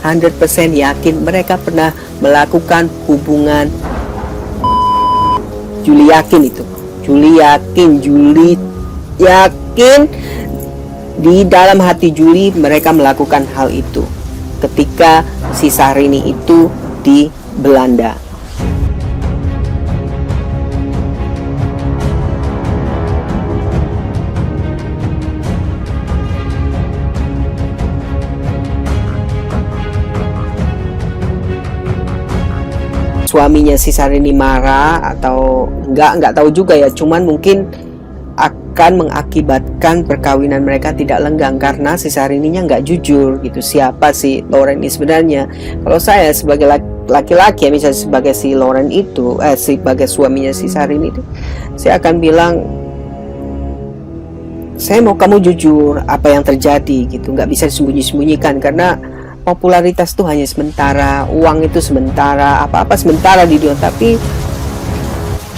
100% yakin mereka pernah melakukan hubungan. Juli yakin itu. Juli yakin di dalam hati Juli mereka melakukan hal itu ketika si Syahrini itu di Belanda. Suaminya si Syahrini marah atau enggak tahu juga ya, cuman mungkin akan mengakibatkan perkawinan mereka tidak lenggang karena si Syahrini-nya nggak jujur gitu. Siapa si Lauren ini sebenarnya? Kalau saya sebagai laki-laki ya, misalnya sebagai si Lauren itu, sebagai suaminya si Syahrini itu, saya akan bilang, saya mau kamu jujur apa yang terjadi gitu, nggak bisa disembunyi-sembunyikan karena popularitas itu hanya sementara, uang itu sementara, apa-apa sementara di dunia. Tapi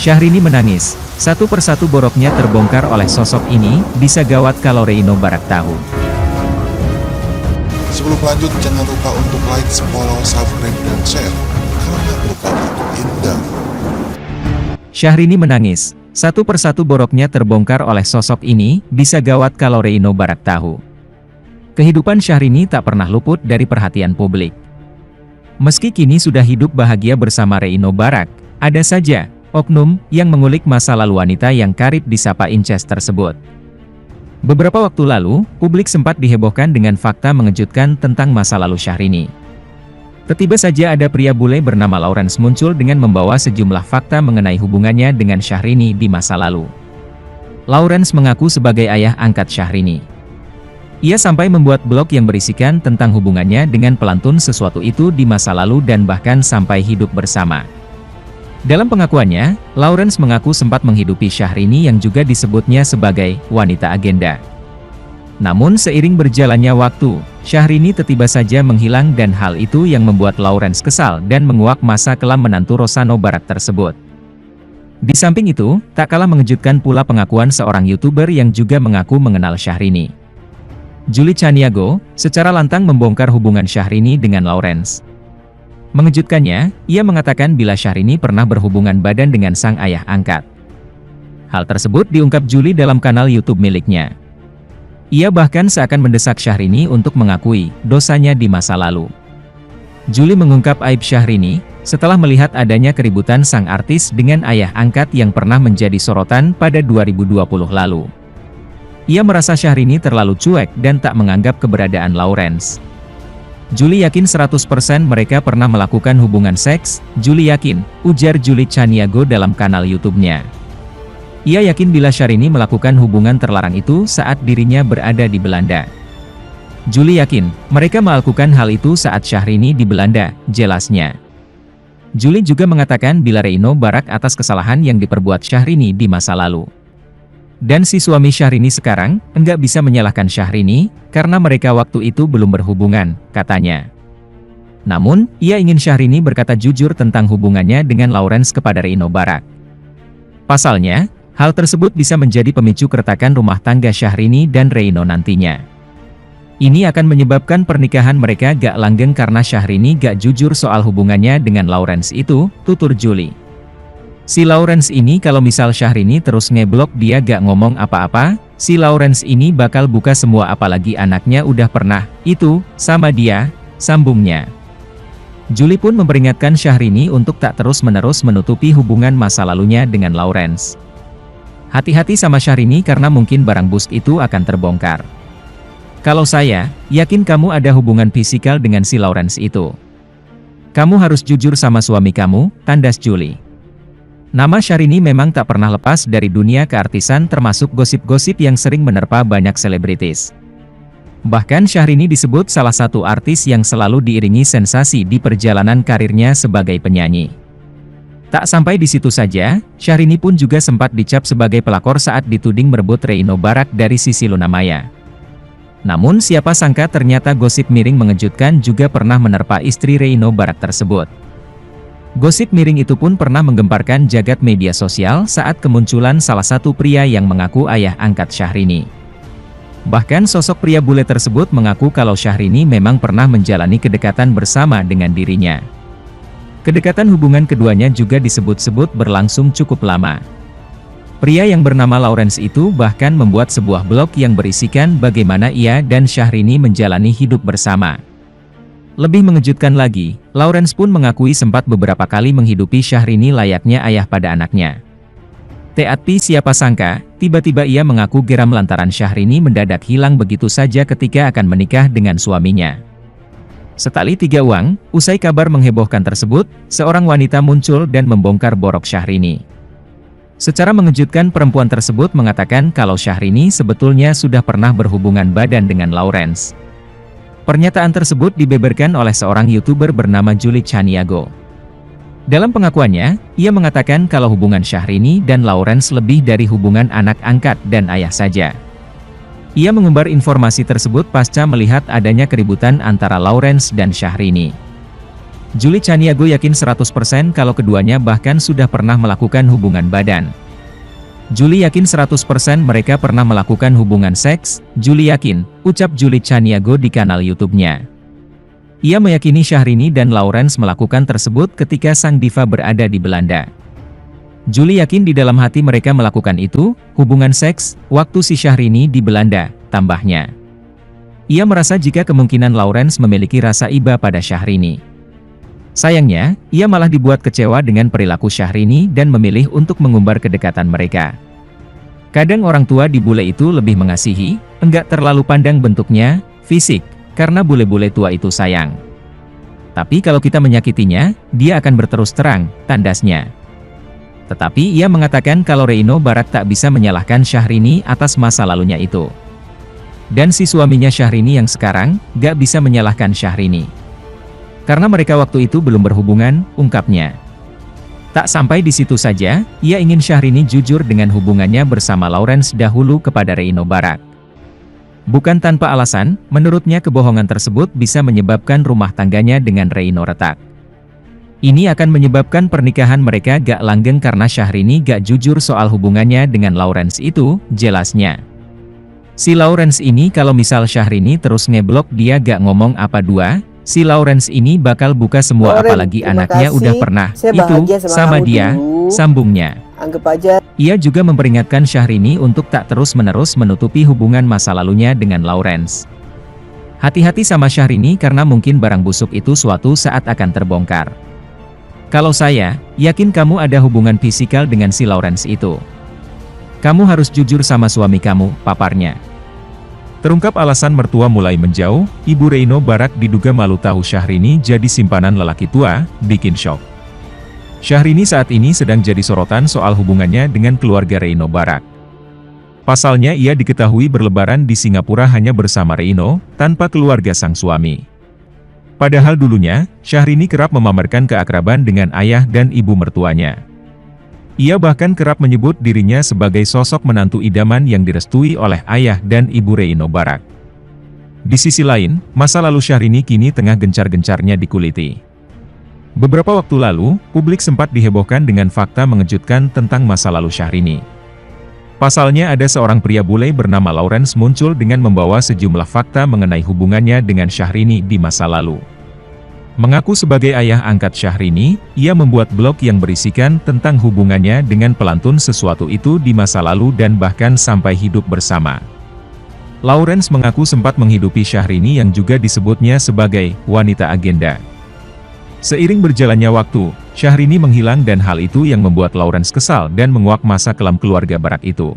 Syahrini menangis. Satu persatu boroknya terbongkar oleh sosok ini. Bisa gawat kalau Reino Barak tahu. Sebelum lanjut, jangan lupa untuk like, follow, subscribe, dan share karena bukan untuk indah. Syahrini menangis. Satu persatu boroknya terbongkar oleh sosok ini. Bisa gawat kalau Reino Barak tahu. Kehidupan Syahrini tak pernah luput dari perhatian publik. Meski kini sudah hidup bahagia bersama Reino Barak, ada saja oknum yang mengulik masa lalu wanita yang karib disapa Inces tersebut. Beberapa waktu lalu, publik sempat dihebohkan dengan fakta mengejutkan tentang masa lalu Syahrini. Tiba saja ada pria bule bernama Lawrence muncul dengan membawa sejumlah fakta mengenai hubungannya dengan Syahrini di masa lalu. Lawrence mengaku sebagai ayah angkat Syahrini. Ia sampai membuat blog yang berisikan tentang hubungannya dengan pelantun sesuatu itu di masa lalu dan bahkan sampai hidup bersama. Dalam pengakuannya, Lawrence mengaku sempat menghidupi Syahrini yang juga disebutnya sebagai wanita agenda. Namun seiring berjalannya waktu, Syahrini tiba saja menghilang dan hal itu yang membuat Lawrence kesal dan menguak masa kelam menantu Rossano Barak tersebut. Di samping itu, tak kalah mengejutkan pula pengakuan seorang YouTuber yang juga mengaku mengenal Syahrini. Julie Chaniago, secara lantang membongkar hubungan Syahrini dengan Lawrence. Mengejutkannya, ia mengatakan bila Syahrini pernah berhubungan badan dengan sang ayah angkat. Hal tersebut diungkap Julie dalam kanal YouTube miliknya. Ia bahkan seakan mendesak Syahrini untuk mengakui dosanya di masa lalu. Julie mengungkap aib Syahrini, setelah melihat adanya keributan sang artis dengan ayah angkat yang pernah menjadi sorotan pada 2020 lalu. Ia merasa Syahrini terlalu cuek dan tak menganggap keberadaan Lawrence. Julie yakin 100% mereka pernah melakukan hubungan seks. Julie yakin, ujar Julie Chaniago dalam kanal YouTube-nya. Ia yakin bila Syahrini melakukan hubungan terlarang itu saat dirinya berada di Belanda. Julie yakin, mereka melakukan hal itu saat Syahrini di Belanda, jelasnya. Julie juga mengatakan bila Reino Barak atas kesalahan yang diperbuat Syahrini di masa lalu. Dan si suami Syahrini sekarang, enggak bisa menyalahkan Syahrini, karena mereka waktu itu belum berhubungan, katanya. Namun, ia ingin Syahrini berkata jujur tentang hubungannya dengan Lawrence kepada Reino Barak. Pasalnya, hal tersebut bisa menjadi pemicu keretakan rumah tangga Syahrini dan Reino nantinya. Ini akan menyebabkan pernikahan mereka gak langgeng karena Syahrini gak jujur soal hubungannya dengan Lawrence itu, tutur Julie. Si Lawrence ini kalau misal Syahrini terus ngeblok dia gak ngomong apa-apa, si Lawrence ini bakal buka semua apalagi anaknya udah pernah, itu, sama dia, sambungnya. Julie pun memperingatkan Syahrini untuk tak terus-menerus menutupi hubungan masa lalunya dengan Lawrence. Hati-hati sama Syahrini karena mungkin barang bus itu akan terbongkar. Kalau saya, yakin kamu ada hubungan fisikal dengan si Lawrence itu. Kamu harus jujur sama suami kamu, tandas Julie. Nama Syahrini memang tak pernah lepas dari dunia keartisan termasuk gosip-gosip yang sering menerpa banyak selebritis. Bahkan Syahrini disebut salah satu artis yang selalu diiringi sensasi di perjalanan karirnya sebagai penyanyi. Tak sampai di situ saja, Syahrini pun juga sempat dicap sebagai pelakor saat dituding merebut Reino Barak dari Sisi Luna Maya. Namun siapa sangka ternyata gosip miring mengejutkan juga pernah menerpa istri Reino Barak tersebut. Gosip miring itu pun pernah menggemparkan jagat media sosial saat kemunculan salah satu pria yang mengaku ayah angkat Syahrini. Bahkan sosok pria bule tersebut mengaku kalau Syahrini memang pernah menjalani kedekatan bersama dengan dirinya. Kedekatan hubungan keduanya juga disebut-sebut berlangsung cukup lama. Pria yang bernama Lawrence itu bahkan membuat sebuah blog yang berisikan bagaimana ia dan Syahrini menjalani hidup bersama. Lebih mengejutkan lagi, Lawrence pun mengakui sempat beberapa kali menghidupi Syahrini layaknya ayah pada anaknya. Tapi siapa sangka, tiba-tiba ia mengaku geram lantaran Syahrini mendadak hilang begitu saja ketika akan menikah dengan suaminya. Setali tiga uang, usai kabar menghebohkan tersebut, seorang wanita muncul dan membongkar borok Syahrini. Secara mengejutkan perempuan tersebut mengatakan kalau Syahrini sebetulnya sudah pernah berhubungan badan dengan Lawrence. Pernyataan tersebut dibeberkan oleh seorang YouTuber bernama Julie Chaniago. Dalam pengakuannya, ia mengatakan kalau hubungan Syahrini dan Lawrence lebih dari hubungan anak angkat dan ayah saja. Ia mengumbar informasi tersebut pasca melihat adanya keributan antara Lawrence dan Syahrini. Julie Chaniago yakin 100% kalau keduanya bahkan sudah pernah melakukan hubungan badan. Julie yakin 100% mereka pernah melakukan hubungan seks, Julie yakin, ucap Julie Chaniago di kanal YouTube-nya. Ia meyakini Syahrini dan Lawrence melakukan tersebut ketika sang diva berada di Belanda. Julie yakin di dalam hati mereka melakukan itu, hubungan seks, waktu si Syahrini di Belanda, tambahnya. Ia merasa jika kemungkinan Lawrence memiliki rasa iba pada Syahrini. Sayangnya, ia malah dibuat kecewa dengan perilaku Syahrini dan memilih untuk mengumbar kedekatan mereka. Kadang orang tua di bule itu lebih mengasihi, enggak terlalu pandang bentuknya, fisik, karena bule-bule tua itu sayang. Tapi kalau kita menyakitinya, dia akan berterus terang, tandasnya. Tetapi ia mengatakan kalau Reino Barak tak bisa menyalahkan Syahrini atas masa lalunya itu. Dan si suaminya Syahrini yang sekarang, gak bisa menyalahkan Syahrini. Karena mereka waktu itu belum berhubungan, ungkapnya. Tak sampai di situ saja, ia ingin Syahrini jujur dengan hubungannya bersama Lawrence dahulu kepada Reino Barak. Bukan tanpa alasan, menurutnya kebohongan tersebut bisa menyebabkan rumah tangganya dengan Reino retak. Ini akan menyebabkan pernikahan mereka gak langgeng karena Syahrini gak jujur soal hubungannya dengan Lawrence itu, jelasnya. Si Lawrence ini kalau misal Syahrini terus ngeblok dia gak ngomong apa dua, si Lawrence ini bakal buka semua Lawrence, apalagi terima anaknya kasih. udah pernah, Saya itu, bahagia sama kamu dia, dulu. sambungnya. Anggap aja. Ia juga memperingatkan Syahrini untuk tak terus-menerus menutupi hubungan masa lalunya dengan Lawrence. Hati-hati sama Syahrini karena mungkin barang busuk itu suatu saat akan terbongkar. Kalau saya, yakin kamu ada hubungan fisikal dengan si Lawrence itu. Kamu harus jujur sama suami kamu, paparnya. Terungkap alasan mertua mulai menjauh, Ibu Reino Barak diduga malu tahu Syahrini jadi simpanan lelaki tua, bikin shock. Syahrini saat ini sedang jadi sorotan soal hubungannya dengan keluarga Reino Barak. Pasalnya ia diketahui berlebaran di Singapura hanya bersama Reino, tanpa keluarga sang suami. Padahal dulunya, Syahrini kerap memamerkan keakraban dengan ayah dan ibu mertuanya. Ia bahkan kerap menyebut dirinya sebagai sosok menantu idaman yang direstui oleh ayah dan ibu Reino Barak. Di sisi lain, masa lalu Syahrini kini tengah gencar-gencarnya dikuliti. Beberapa waktu lalu, publik sempat dihebohkan dengan fakta mengejutkan tentang masa lalu Syahrini. Pasalnya ada seorang pria bule bernama Lawrence muncul dengan membawa sejumlah fakta mengenai hubungannya dengan Syahrini di masa lalu. Mengaku sebagai ayah angkat Syahrini, ia membuat blog yang berisikan tentang hubungannya dengan pelantun sesuatu itu di masa lalu dan bahkan sampai hidup bersama. Lawrence mengaku sempat menghidupi Syahrini yang juga disebutnya sebagai wanita agenda. Seiring berjalannya waktu, Syahrini menghilang dan hal itu yang membuat Lawrence kesal dan menguak masa kelam keluarga Barak itu.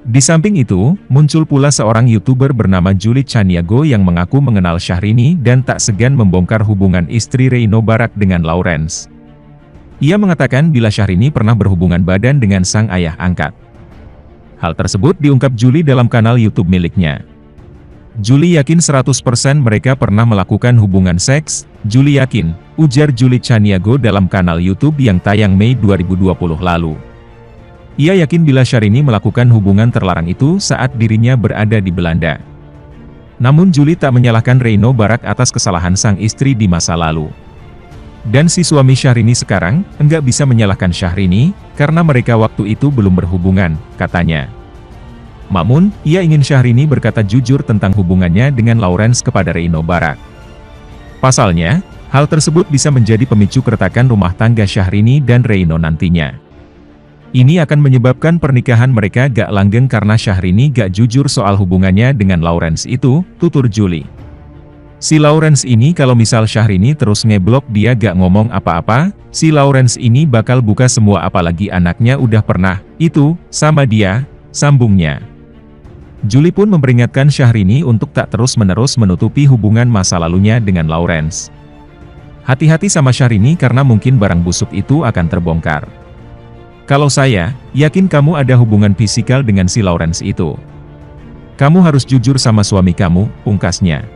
Di samping itu, muncul pula seorang YouTuber bernama Julie Chaniago yang mengaku mengenal Syahrini dan tak segan membongkar hubungan istri Reino Barak dengan Lawrence. Ia mengatakan bila Syahrini pernah berhubungan badan dengan sang ayah angkat. Hal tersebut diungkap Julie dalam kanal YouTube miliknya. Julie yakin 100% mereka pernah melakukan hubungan seks, Julie yakin, ujar Julie Chaniago dalam kanal YouTube yang tayang Mei 2020 lalu. Ia yakin bila Syahrini melakukan hubungan terlarang itu saat dirinya berada di Belanda. Namun Julie tak menyalahkan Reino Barak atas kesalahan sang istri di masa lalu. Dan si suami Syahrini sekarang, enggak bisa menyalahkan Syahrini, karena mereka waktu itu belum berhubungan, katanya. Namun, ia ingin Syahrini berkata jujur tentang hubungannya dengan Lawrence kepada Reino Barak. Pasalnya, hal tersebut bisa menjadi pemicu keretakan rumah tangga Syahrini dan Reino nantinya. Ini akan menyebabkan pernikahan mereka gak langgeng karena Syahrini gak jujur soal hubungannya dengan Lawrence itu, tutur Juli. Si Lawrence ini kalau misal Syahrini terus ngeblok dia gak ngomong apa-apa, si Lawrence ini bakal buka semua apalagi anaknya udah pernah, itu, sama dia, sambungnya. Juli pun memperingatkan Syahrini untuk tak terus-menerus menutupi hubungan masa lalunya dengan Lawrence. Hati-hati sama Syahrini karena mungkin barang busuk itu akan terbongkar. Kalau saya, yakin kamu ada hubungan fisikal dengan si Lawrence itu. Kamu harus jujur sama suami kamu, pungkasnya.